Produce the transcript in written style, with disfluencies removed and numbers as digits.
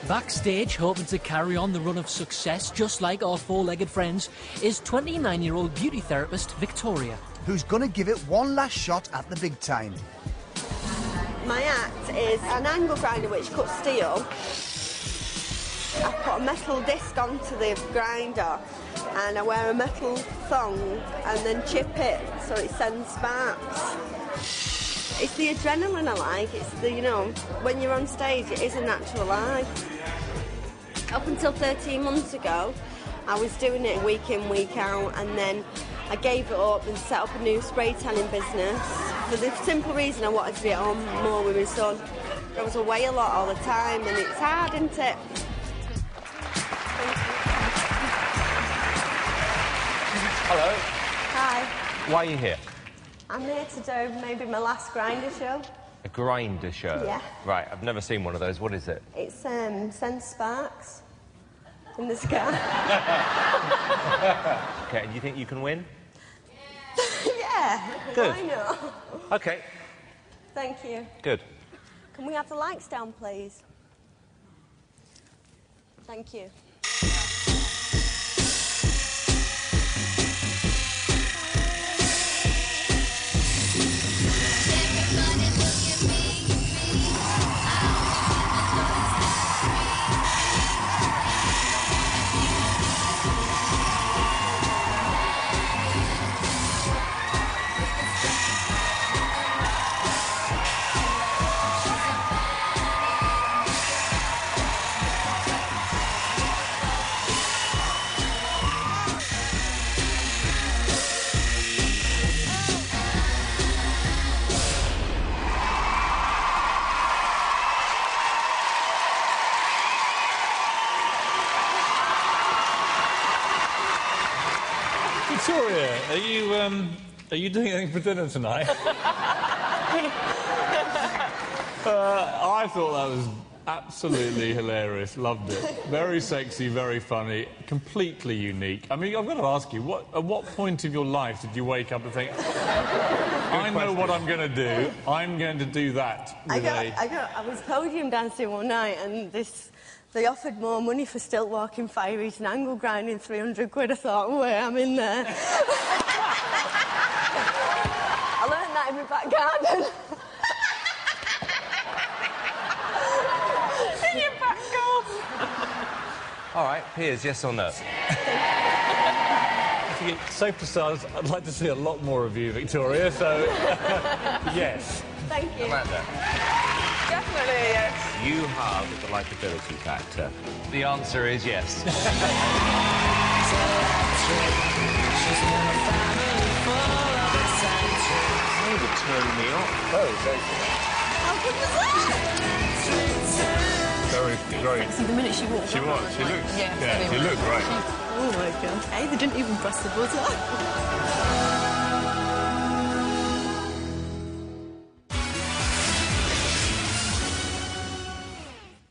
Backstage, hoping to carry on the run of success just like our four-legged friends, is 29-year-old beauty therapist Victoria. Who's going to give it one last shot at the big time. My act is an angle grinder which cuts steel. I put a metal disc onto the grinder and I wear a metal thong and then chip it so it sends sparks. It's the adrenaline I like. It's the, you know, when you're on stage, it is a natural high. Up until 13 months ago, I was doing it week in, week out, and then I gave it up and set up a new spray tanning business for the simple reason I wanted to be at home more with my son. I was away a lot all the time, and it's hard, isn't it? Hello. Hi. Why are you here? I'm here to do maybe my last grinder show. A grinder show? Yeah. Right, I've never seen one of those. What is it? It's sends sparks in the sky. OK, and you think you can win? Yeah. Good. Why not? OK. Thank you. Good. Can we have the lights down, please? Thank you. Victoria, are you doing anything for dinner tonight? I thought that was absolutely hilarious. Loved it. Very sexy, very funny, completely unique. I mean, I've got to ask you, at what point of your life did you wake up and think, I know what I'm going to do. I'm going to do that. I was podium dancing one night, and they offered more money for stilt walking, fire eating, angle grinding, 300 quid. I thought, oh, I'm in there. I learned that in my back garden. In your back garden. All right, Piers, yes or no? I think it's safe to say I'd like to see a lot more of you, Victoria, so yes. Thank you. Amanda? Definitely yes. You have the likability factor. The answer is yes. You would turn me on. Oh, very good. How good was that? Very great. See, the minute she walked She was. She looked. Yeah, Yeah, she looked great. Oh, my God. Hey, they didn't even press the buzzer.